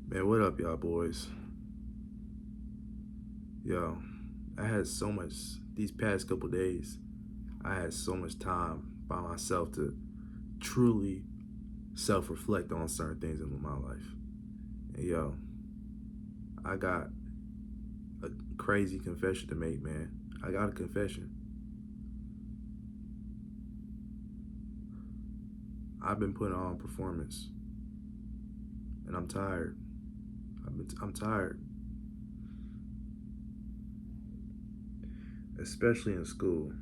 Man, what up, y'all boys? Yo, I had so much these past couple days. I had so much time by myself to truly self-reflect on certain things in my life. And yo, I got a crazy confession to make, man. I got a confession. I've been putting on performance, and I'm tired. I'm tired, especially in school.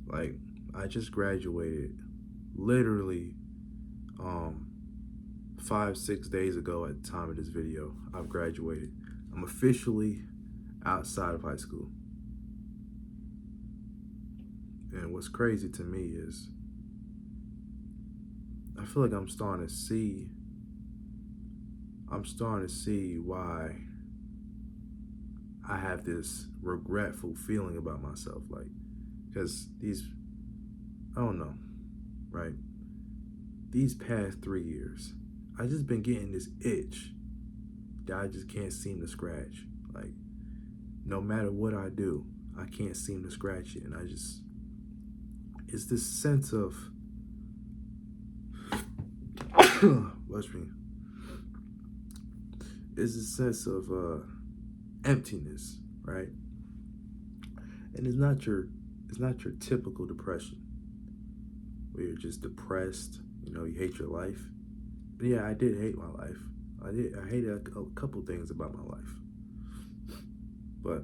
Like, I just graduated, literally, um, 5, 6 days ago at the time of this video. I've graduated. I'm officially outside of high school. And what's crazy to me is I feel like I'm starting to see why I have this regretful feeling about myself. Like, because I don't know, right? These past 3 years, I just been getting this itch that I just can't seem to scratch. Like, no matter what I do, I can't seem to scratch it. And it's this sense of, watch me, it's a sense of emptiness, right? And it's not your typical depression where you're just depressed. You hate your life. And yeah, I did hate my life. I hated a couple things about my life. But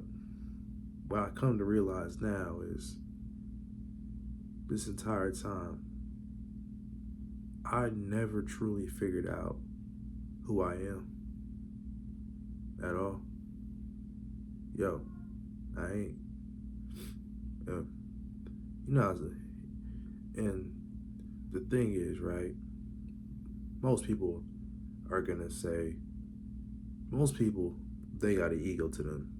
what I come to realize now is this entire time, I never truly figured out who I am at all. Yo, I ain't. Uh, you know, and the thing is, right? Most people are gonna say, most people, they got an ego to them.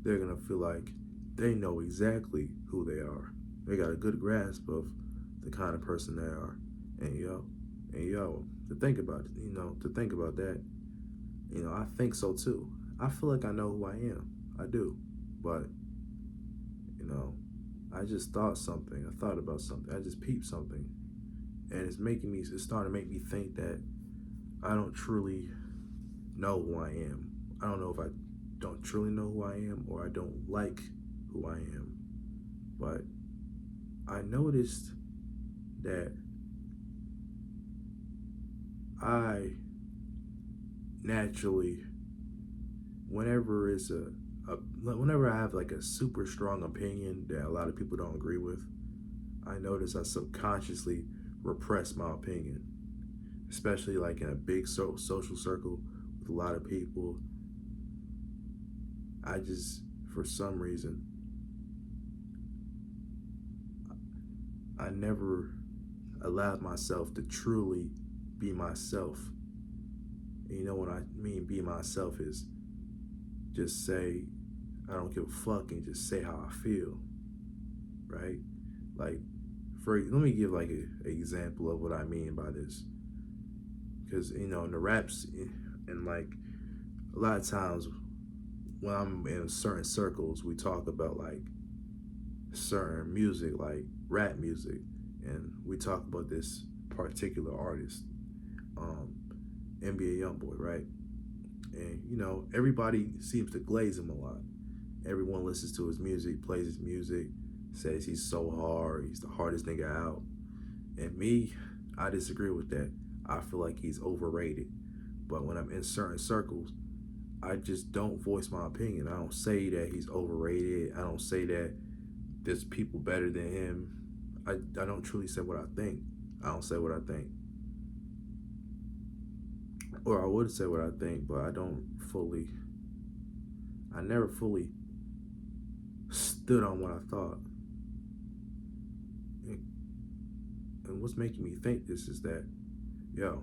They're gonna feel like they know exactly who they are. They got a good grasp of the kind of person they are. And yo, to think about that, I think so too. I feel like I know who I am. I do. But, you know, I just thought something. I thought about something. I just peeped something. And it's starting to make me think that I don't truly know who I am. I don't know if I don't truly know who I am or I don't like who I am. But I noticed that I naturally, whenever it's whenever I have like a super strong opinion that a lot of people don't agree with, I notice I subconsciously repress my opinion, especially like in a big social circle with a lot of people. I just, for some reason, I never allowed myself to truly be myself. And what I mean be myself is just say, I don't give a fuck and just say how I feel, right? Like, let me give like a example of what I mean by this. Because, in the raps, and like a lot of times when I'm in certain circles, we talk about like certain music, like rap music, and we talk about this particular artist, um, NBA YoungBoy, right? And everybody seems to glaze him a lot. Everyone listens to his music, plays his music, says he's so hard, he's the hardest nigga out. And me, I disagree with that. I feel like he's overrated. But when I'm in certain circles, I just don't voice my opinion. I don't say that he's overrated. I don't say that there's people better than him. I don't truly say what I think. I don't say what I think. Or I would say what I think, but I never fully stood on what I thought. And what's making me think this is that, yo,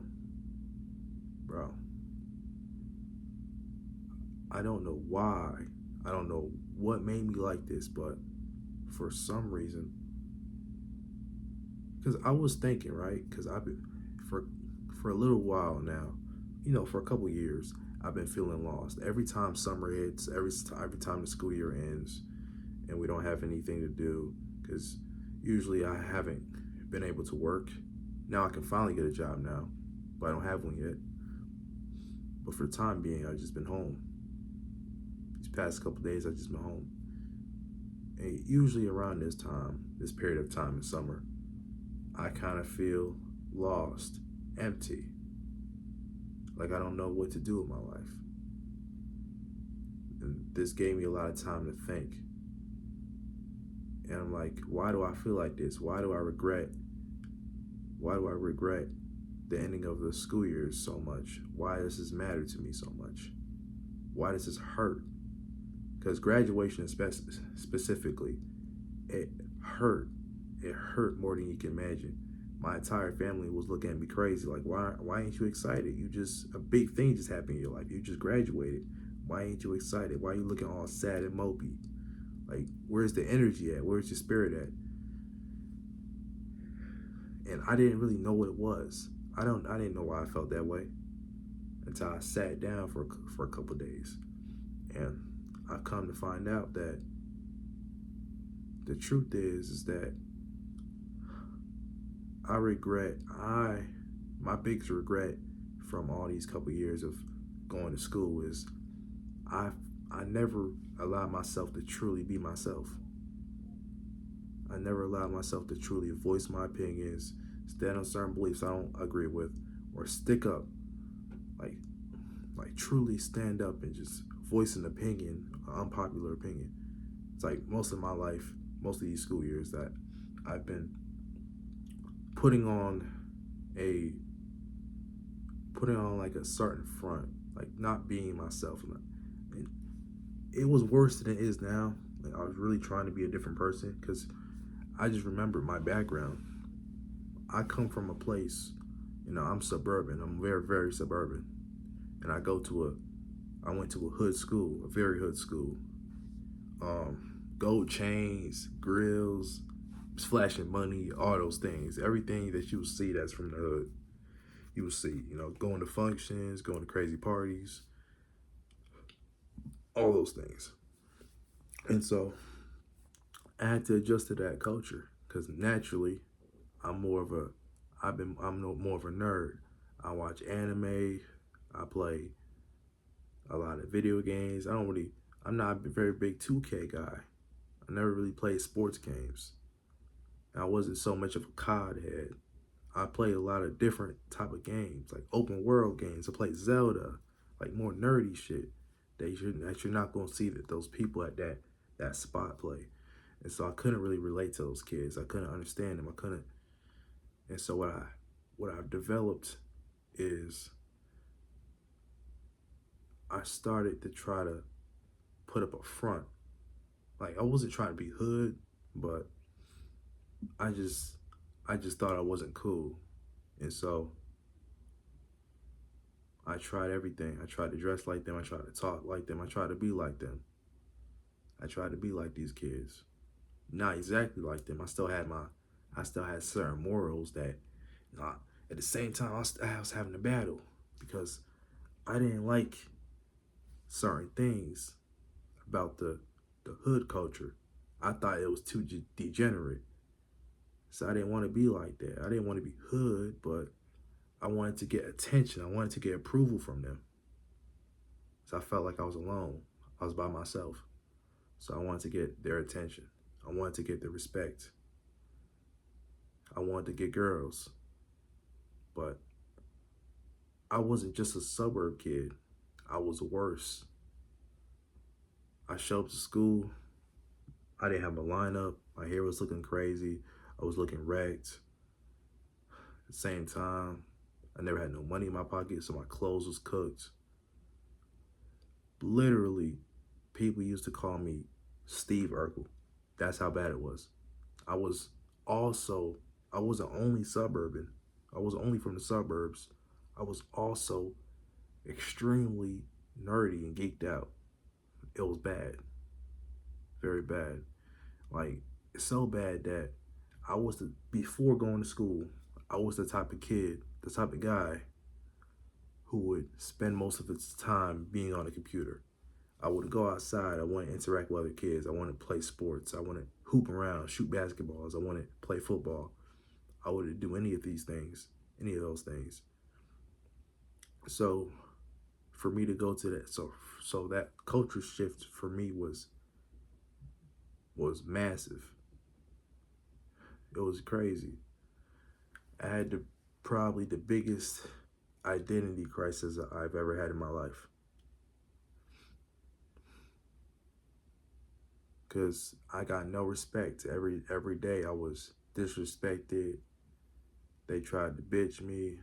bro, I don't know why. I don't know what made me like this, but for some reason, because I was thinking, right? Because I've been for a little while now, for a couple years, I've been feeling lost. Every time summer hits, every time the school year ends, and we don't have anything to do, because usually I haven't been able to work. Now I can finally get a job now, but I don't have one yet. But for the time being, I've just been home. These past couple days, I've just been home. And usually around this time, this period of time in summer, I kind of feel lost, empty. Like I don't know what to do with my life. And this gave me a lot of time to think. And I'm like, why do I feel like this? Why do I regret the ending of the school year so much? Why does this matter to me so much? Why does this hurt? Because graduation specifically, it hurt. It hurt more than you can imagine. My entire family was looking at me crazy, like, why ain't you excited? A big thing just happened in your life. You just graduated. Why ain't you excited? Why are you looking all sad and mopey? Like, where's the energy at? Where's your spirit at? And I didn't really know what it was. I didn't know why I felt that way until I sat down for a couple of days. And I come to find out that the truth is that my biggest regret from all these couple of years of going to school is I never allowed myself to truly be myself. I never allowed myself to truly voice my opinions, stand on certain beliefs I don't agree with, or stick up, like truly stand up and just voice an opinion, an unpopular opinion. It's like most of my life, most of these school years, that I've been putting on like a certain front, like not being myself. And it was worse than it is now. Like I was really trying to be a different person, because I just remembered my background. I come from a place, I'm suburban. I'm very, very suburban. And I went to a hood school, a very hood school. Gold chains, grills, flashing money, all those things. Everything that you will see that's from the hood, you will see. Going to functions, going to crazy parties, all those things. And so I had to adjust to that culture, because naturally I'm more of a nerd. I watch anime, I play a lot of video games. I'm not a very big 2K guy. I never really played sports games. I wasn't so much of a COD head. I played a lot of different type of games, like open world games. I played Zelda, like more nerdy shit that you're not gonna see that those people at that spot play. And so I couldn't really relate to those kids. I couldn't understand them. And so what I've developed is I started to try to put up a front. Like I wasn't trying to be hood, but I just thought I wasn't cool. And so I tried everything. I tried to dress like them. I tried to talk like them. I tried to be like them. I tried to be like these kids. Not exactly like them. I still had certain morals that, at the same time, I was having a battle, because I didn't like certain things about the hood culture. I thought it was too degenerate. So I didn't want to be like that. I didn't want to be hood, but I wanted to get attention. I wanted to get approval from them. So I felt like I was alone. I was by myself. So I wanted to get their attention. I wanted to get their respect. I wanted to get girls. But I wasn't just a suburb kid. I was worse. I showed up to school. I didn't have a lineup. My hair was looking crazy. I was looking wrecked. At the same time, I never had no money in my pocket, so my clothes was cooked. Literally, people used to call me Steve Urkel. That's how bad it was. I wasn't only suburban. I wasn't only from the suburbs. I was also extremely nerdy and geeked out. It was bad. Very bad. Like, it's so bad that before going to school, I was the type of kid, the type of guy who would spend most of its time being on a computer. I would go outside. I want to interact with other kids. I want to play sports. I want to hoop around, shoot basketballs. I want to play football. I wouldn't do any of these things, any of those things. So for me to go to that, so that culture shift for me was massive. It was crazy. I had probably the biggest identity crisis I've ever had in my life. Cause I got no respect. Every day I was disrespected. They tried to bitch me.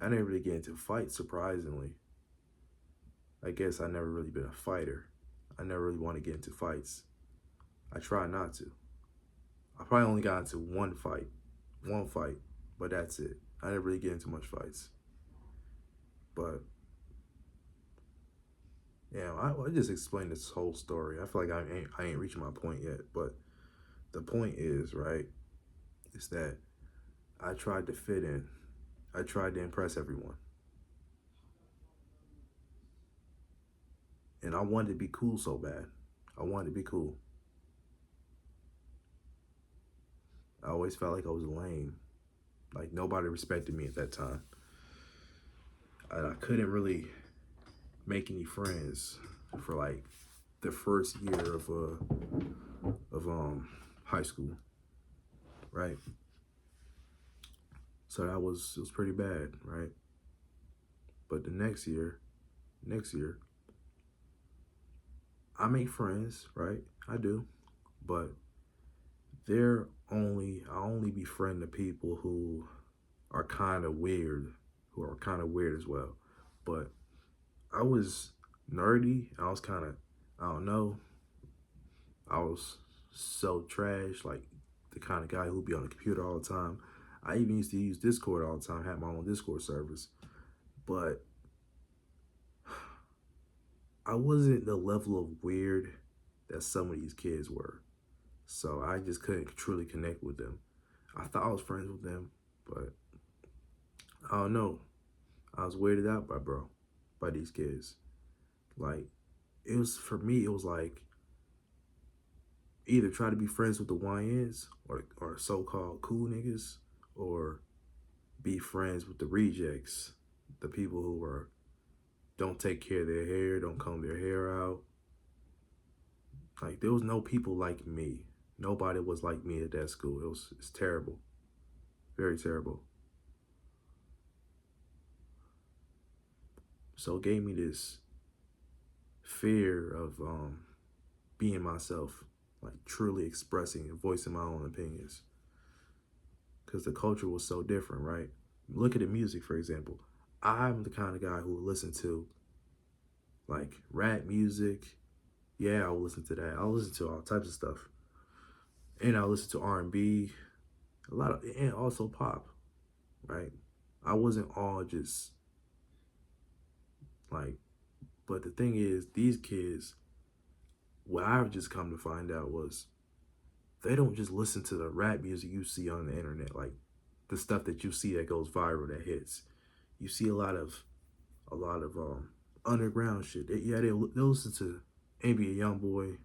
I didn't really get into fights, surprisingly. I guess I never really been a fighter. I never really want to get into fights. I try not to. I probably only got into one fight, but that's it. I didn't really get into much fights. But yeah, I just explained this whole story. I feel like I ain't reaching my point yet, but the point is, right, is that I tried to fit in. I tried to impress everyone. And I wanted to be cool so bad. I wanted to be cool. I always felt like I was lame. Like nobody respected me at that time. I couldn't really make any friends for like the first year of high school, right? So it was pretty bad, right? But the next year, I make friends, right? I do, but I only befriend the people who are kind of weird, who are kind of weird as well. But I was nerdy. I was kind of, I don't know, I was so trash, like the kind of guy who'd be on the computer all the time. I even used to use Discord all the time, had my own Discord servers. But I wasn't the level of weird that some of these kids were. So I just couldn't truly connect with them. I thought I was friends with them, but I don't know. I was weirded out by these kids. Like, it was, for me, it was like either try to be friends with the YNs or so-called cool niggas, or be friends with the rejects, the people who don't take care of their hair, don't comb their hair out. Like, there was no people like me. Nobody was like me at that school. It's terrible, very terrible. So it gave me this fear of being myself, like truly expressing and voicing my own opinions, because the culture was so different, right? Look at the music, for example. I'm the kind of guy who will listen to like rap music. Yeah, I'll listen to that. I'll listen to all types of stuff, and I'll listen to R&B, a lot of, and also pop, right? I wasn't all just like, but the thing is, these kids, what I've just come to find out was they don't just listen to the rap music you see on the internet, like the stuff that you see that goes viral, that hits. You see a lot of underground shit. They'll listen to NBA YoungBoy,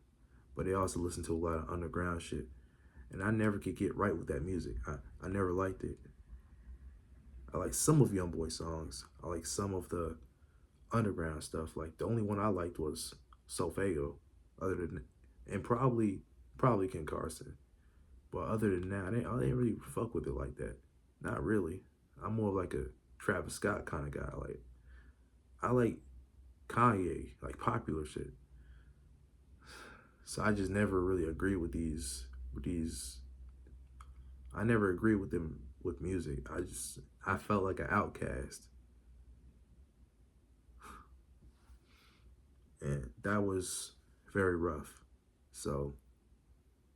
but they also listen to a lot of underground shit. And I never could get right with that music. I never liked it. I like some of YoungBoy songs. I like some of the underground stuff. Like the only one I liked was Solfego, other than, and probably Ken Carson. But other than that, I didn't really fuck with it like that. Not really. I'm more like a Travis Scott kind of guy. Like, I like Kanye, like popular shit. So I just never really agree with these. I never agree with them with music. I felt like an outcast, and that was very rough. So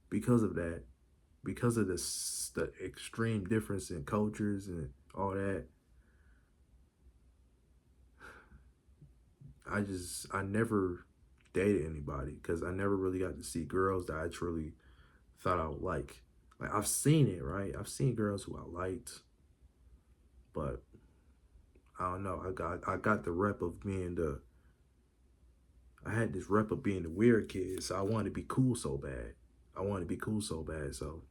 because of that, because of the extreme difference in cultures and all that, I never dated anybody because I never really got to see girls that I truly thought I would like. Like, I've seen it, right? I've seen girls who I liked, but I don't know. I got the rep of being the I had this rep of being the weird kid, so I wanted to be cool so bad. I wanted to be cool so bad, so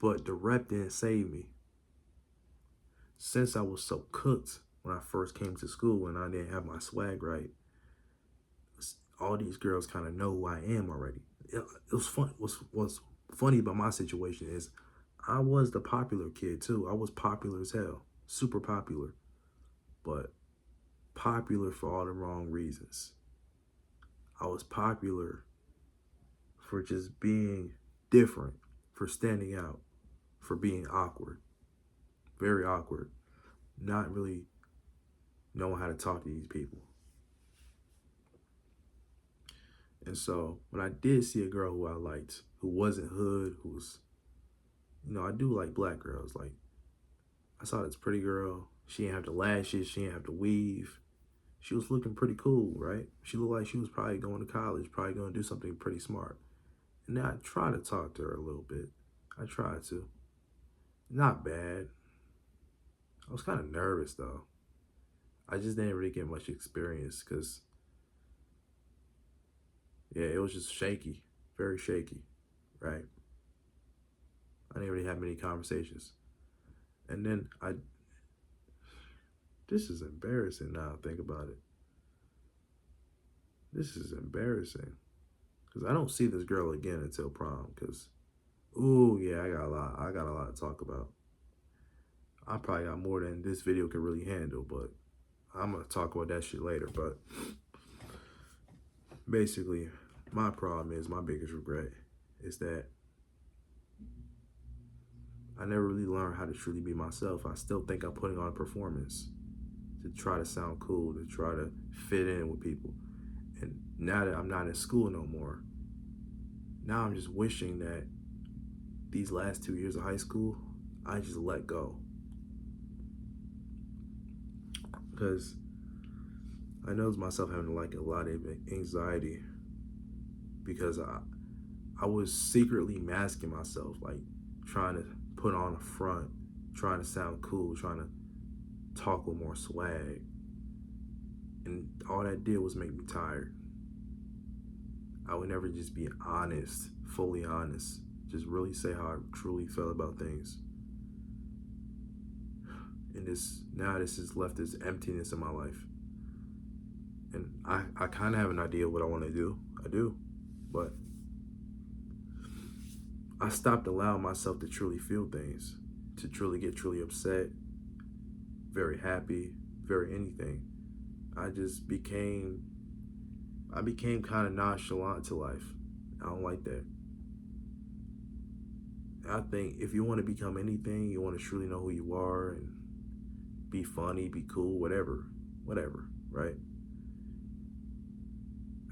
but the rep didn't save me. Since I was so cooked when I first came to school and I didn't have my swag right, all these girls kind of know who I am already. It was fun. What's funny about my situation is I was the popular kid too. I was popular as hell, super popular, but popular for all the wrong reasons. I was popular for just being different, for standing out, for being awkward, very awkward, not really knowing how to talk to these people. And so when I did see a girl who I liked, who wasn't hood, who was, I do like black girls. Like, I saw this pretty girl. She didn't have the lashes. She didn't have the weave. She was looking pretty cool, right? She looked like she was probably going to college, probably going to do something pretty smart. And I tried to talk to her a little bit. I tried to. Not bad. I was kind of nervous, though. I just didn't really get much experience because, yeah, it was just shaky, very shaky, right? I didn't really have many conversations. And then this is embarrassing now, think about it. This is embarrassing. Because I don't see this girl again until prom. Because, ooh, yeah, I got a lot to talk about. I probably got more than this video can really handle, but I'm going to talk about that shit later. But basically, my problem is, my biggest regret is that I never really learned how to truly be myself. I still think I'm putting on a performance to try to sound cool, to try to fit in with people. And now that I'm not in school no more, now I'm just wishing that these last 2 years of high school, I just let go. Because I noticed myself having like a lot of anxiety because I was secretly masking myself, like trying to put on a front, trying to sound cool, trying to talk with more swag. And all that did was make me tired. I would never just be honest, fully honest, just really say how I truly felt about things. And this has left this emptiness in my life. And I kind of have an idea of what I want to do. I do. But I stopped allowing myself to truly feel things, to truly get truly upset, very happy, very anything. I became kind of nonchalant to life. I don't like that. I think if you want to become anything, you want to truly know who you are and be funny, be cool, whatever, right?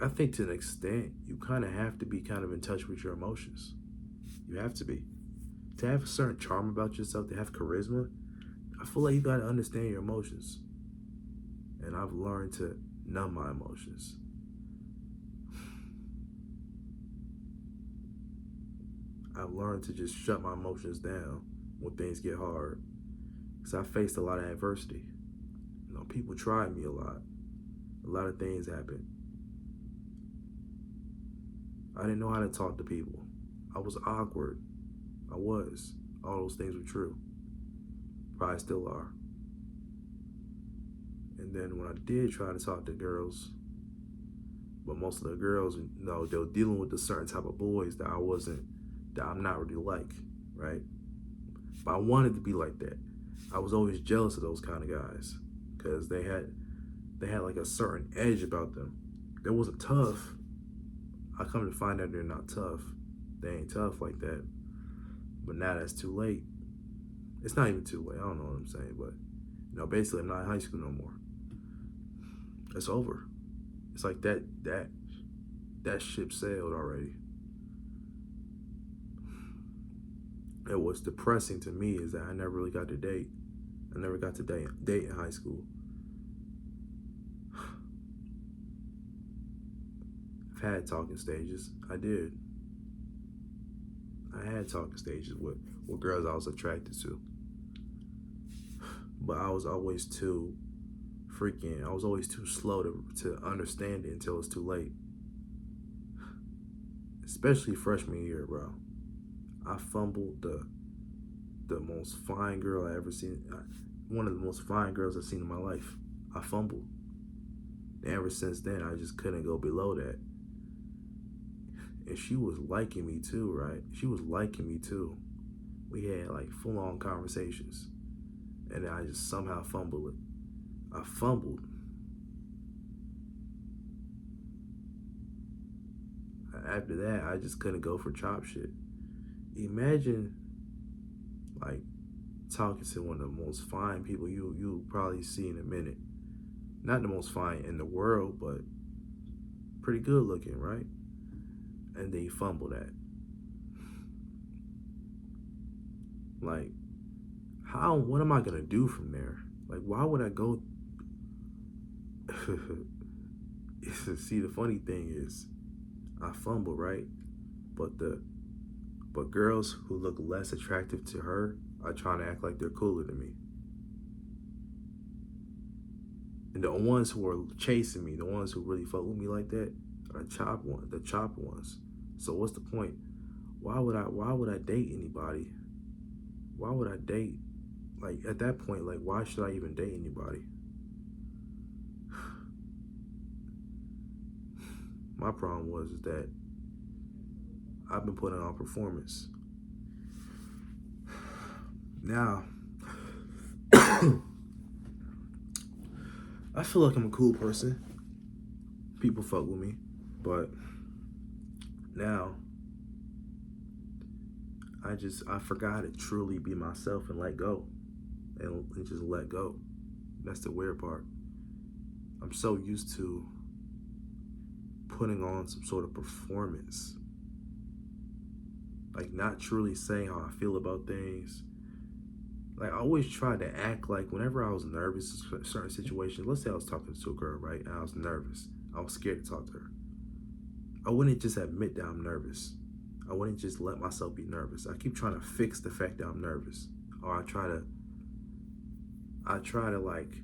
I think to an extent, you kind of have to be kind of in touch with your emotions. You have to be. To have a certain charm about yourself, to have charisma, I feel like you got to understand your emotions. And I've learned to numb my emotions. I've learned to just shut my emotions down when things get hard. Because I faced a lot of adversity. People tried me a lot. A lot of things happened. I didn't know how to talk to people. I was awkward. I was. All those things were true. Probably still are. And then when I did try to talk to girls, but most of the girls, they were dealing with a certain type of boys that I'm not really like, right? But I wanted to be like that. I was always jealous of those kind of guys because they had like a certain edge about them. They wasn't tough. I come to find out they're not tough. They ain't tough like that. But now that's too late. It's not even too late. I don't know what I'm saying, but basically I'm not in high school no more. It's over. It's like that ship sailed already. And what's depressing to me is that I never really got to date. I never got to date in high school. I've had talking stages. I did. I had talking stages with girls I was attracted to. but I was always too I was always too slow to understand it until it's too late. Especially freshman year, bro. I fumbled the most fine girl I ever seen. One of the most fine girls I've seen in my life. I fumbled. And ever since then, I just couldn't go below that. And she was liking me too, right? She was liking me too. We had like full on conversations. And then I just somehow fumbled it. I fumbled. After that, I just couldn't go for chop shit. Imagine like talking to one of the most fine people you'll probably see in a minute. Not the most fine in the world, but pretty good looking, right? And then you fumble that. Like, what am I gonna do from there? Like, why would I go? See, the funny thing is, I fumble, right? But girls who look less attractive to her are trying to act like they're cooler than me. And the ones who are chasing me, the ones who really fuck with me like that, are the chopper ones. So what's the point? Why would I date anybody? Why would I date? Like, at that point, like, why should I even date anybody? My problem was that I've been putting on performance. Now, I feel like I'm a cool person. People fuck with me. But now, I forgot to truly be myself and let go. And just let go. That's the weird part. I'm so used to putting on some sort of performance. Like, not truly saying how I feel about things. Like, I always tried to act like whenever I was nervous in certain situations, let's say I was talking to a girl, right? And I was nervous. I was scared to talk to her. I wouldn't just admit that I'm nervous. I wouldn't just let myself be nervous. I keep trying to fix the fact that I'm nervous. Or I try to like,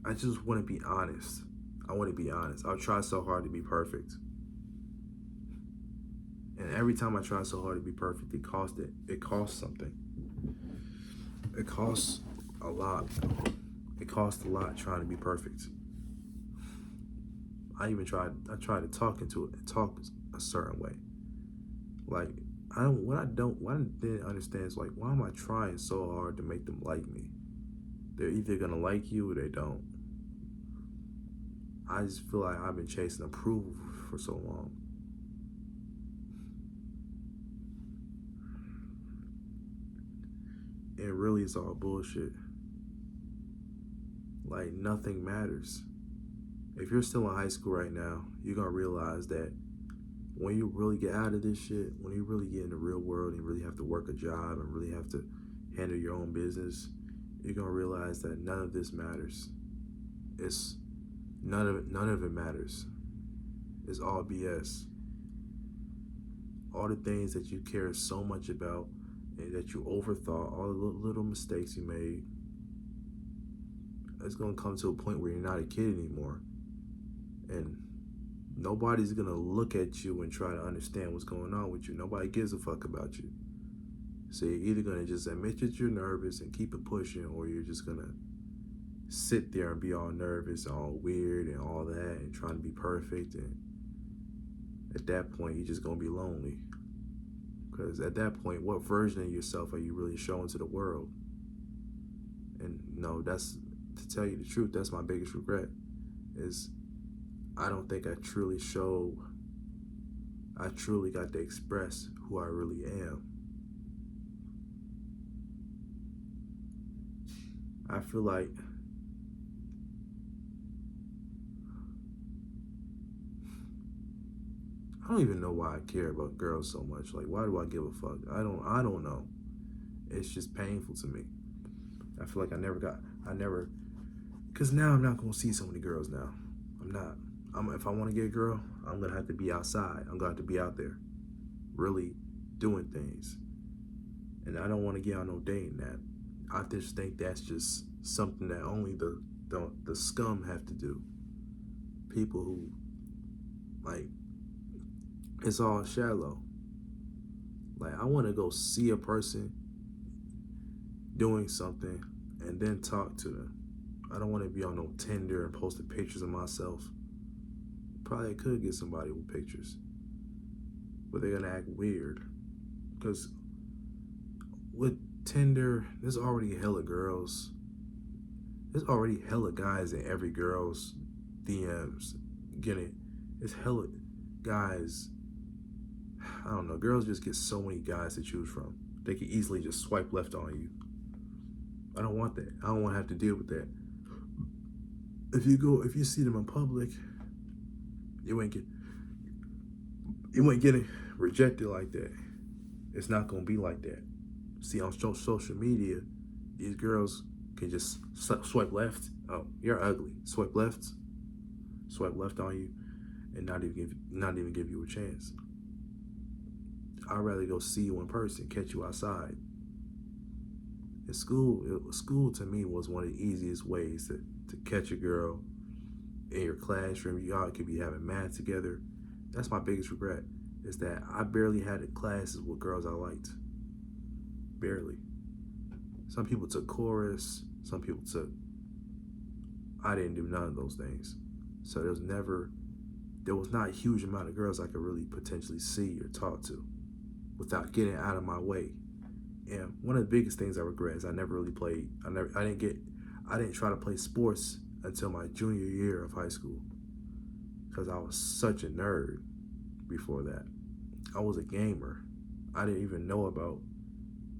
I just want to be honest. I want to be honest. I'll try so hard to be perfect. And every time I try so hard to be perfect, it costs something. It costs a lot. It costs a lot trying to be perfect. I tried to talk a certain way. Like, what I didn't understand is, like, why am I trying so hard to make them like me? They're either gonna like you or they don't. I just feel like I've been chasing approval for so long. It really is all bullshit. Like, nothing matters. If you're still in high school right now, you're gonna realize that when you really get out of this shit, when you really get in the real world and you really have to work a job and really have to handle your own business, you're gonna realize that none of this matters. None of it matters. It's all BS. All the things that you care so much about and that you overthought, all the little mistakes you made, it's gonna come to a point where you're not a kid anymore. And nobody's gonna look at you and try to understand what's going on with you. Nobody gives a fuck about you. So you're either gonna just admit that you're nervous and keep it pushing, or you're just gonna sit there and be all nervous, all weird and all that, and trying to be perfect. And at that point, you're just gonna be lonely. Because at that point, what version of yourself are you really showing to the world? And that's, to tell you the truth, that's my biggest regret, is I don't think I truly got to express who I really am. I feel like I don't even know why I care about girls so much. Like, why do I give a fuck? I don't know. It's just painful to me. I feel like because now I'm not gonna see so many girls now. I'm not. If I want to get a girl, I'm gonna have to be outside. I'm gonna have to be out there, really doing things. And I don't want to get on no dating app. I just think that's just something that only the scum have to do. People who like it's all shallow. Like I want to go see a person doing something and then talk to them. I don't want to be on no Tinder and posting pictures of myself. Probably could get somebody with pictures, but they're gonna act weird because with Tinder, there's already hella girls. There's already hella guys in every girl's DMs. Get it? It's hella guys. I don't know. Girls just get so many guys to choose from. They can easily just swipe left on you. I don't want that. I don't want to have to deal with that. If you see them in public, you ain't getting rejected like that. It's not gonna be like that. See, on social media, these girls can just swipe left. Oh, you're ugly. Swipe left on you, and not even give you a chance. I'd rather go see you in person, catch you outside. In school to me was one of the easiest ways to catch a girl in your classroom. Y'all could be having math together. That's my biggest regret, is that I barely had the classes with girls I liked. Barely. Some people took chorus, some people took, I didn't do none of those things. So there was not a huge amount of girls I could really potentially see or talk to without getting out of my way. And one of the biggest things I regret is I never really played. I didn't try to play sports until my junior year of high school because I was such a nerd before that. I was a gamer. I didn't even know about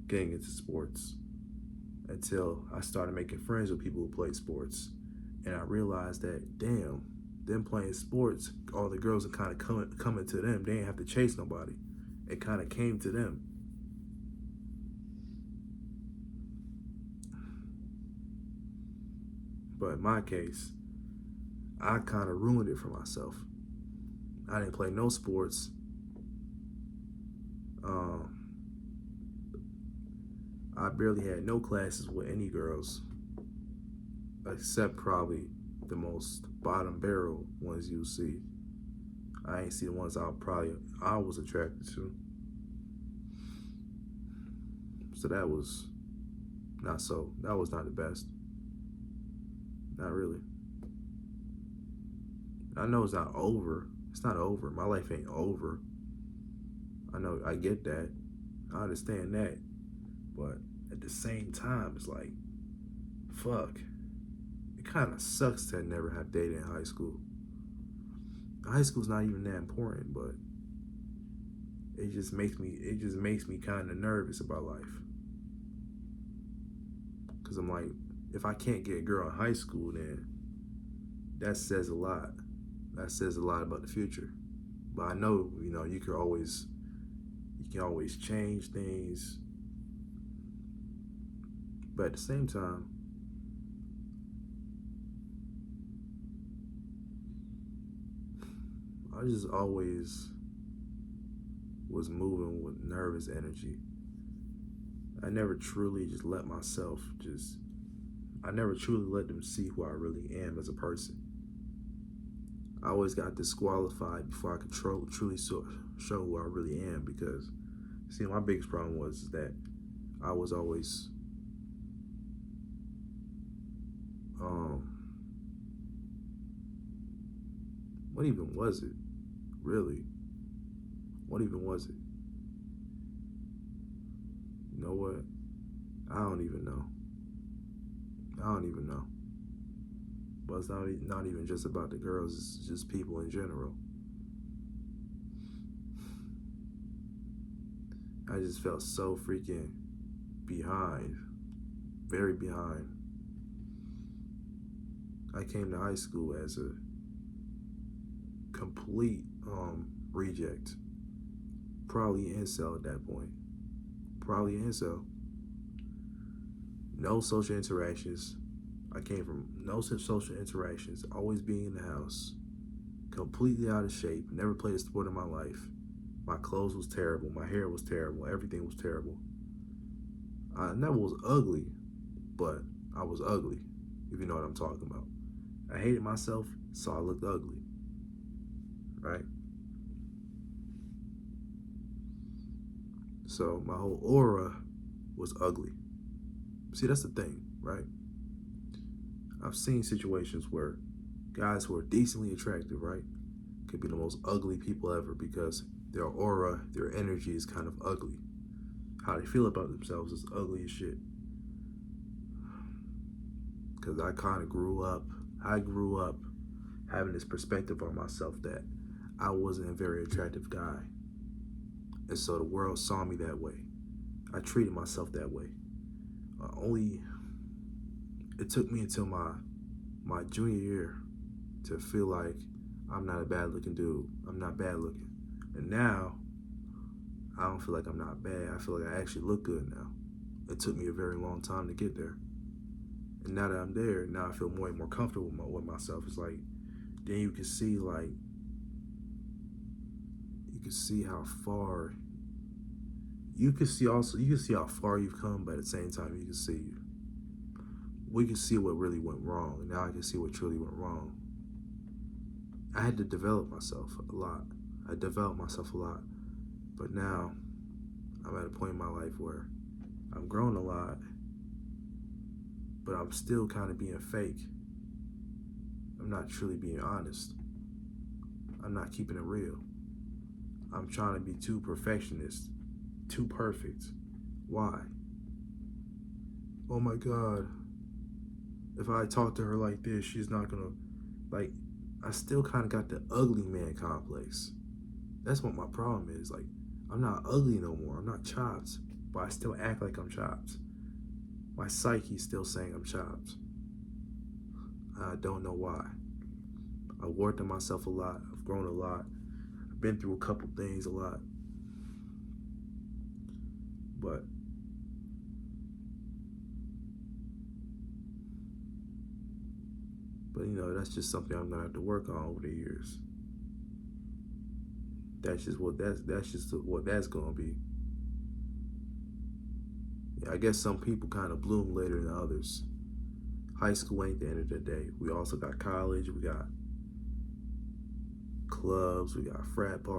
getting into sports until I started making friends with people who played sports. And I realized that, damn, them playing sports, all the girls are kind of coming to them. They didn't have to chase nobody. It kind of came to them. But in my case, I kind of ruined it for myself. I didn't play no sports. I barely had no classes with any girls, except probably the most bottom barrel ones you'll see. I ain't see the ones I was attracted to. So that was not the best. Not really. I know it's not over. It's not over. My life ain't over. I get that. I understand that. But at the same time, it's like, fuck. It kind of sucks to never have dated in high school. High school's not even that important, but it just makes me kind of nervous about life. Because I'm like, if I can't get a girl in high school, then that says a lot. That says a lot about the future. But I know, you can always change things. But at the same time, I just always was moving with nervous energy. I never truly just let myself I never truly let them see who I really am as a person. I always got disqualified before I could truly show who I really am, because, see, my biggest problem was that I was always, what even was it, really? What even was it? You know what? I don't even know. But it's not even just about the girls, it's just people in general. I just felt so freaking behind. Very behind. I came to high school as a complete reject. Probably incel at that point. Probably incel. No social interactions. I came from no social interactions, always being in the house, completely out of shape, never played a sport in my life. My clothes was terrible, my hair was terrible, everything was terrible. I never was ugly, but I was ugly, if you know what I'm talking about. I hated myself, so I looked ugly, right? So my whole aura was ugly. See, that's the thing, right? I've seen situations where guys who are decently attractive, right, could be the most ugly people ever because their aura, their energy is kind of ugly. How they feel about themselves is ugly as shit. Because I kind of grew up having this perspective on myself that I wasn't a very attractive guy. And so the world saw me that way. I treated myself that way. It took me until my junior year to feel like I'm not a bad looking dude. I'm not bad looking. And now, I don't feel like I'm not bad. I feel like I actually look good now. It took me a very long time to get there. And now that I'm there, now I feel more and more comfortable with myself. It's like, then you can see how far, you can see how far you've come, but at the same time, we can see what really went wrong. And now I can see what truly went wrong. I had to develop myself a lot. But now I'm at a point in my life where I've grown a lot, but I'm still kind of being fake. I'm not truly being honest. I'm not keeping it real. I'm trying to be too perfectionist, too perfect. Why? Oh my God. If I talk to her like this, she's not gonna, like, I still kind of got the ugly man complex. That's what my problem is. Like, I'm not ugly no more. I'm not Chops, but I still act like I'm Chops. My psyche's still saying I'm Chops. I don't know why. I worked on myself a lot. I've grown a lot. I've been through a couple things a lot. But you know, that's just something I'm gonna have to work on over the years. That's just what that's gonna be. Yeah, I guess some people kind of bloom later than others. High school ain't the end of the day. We also got college, we got clubs, we got frat parties.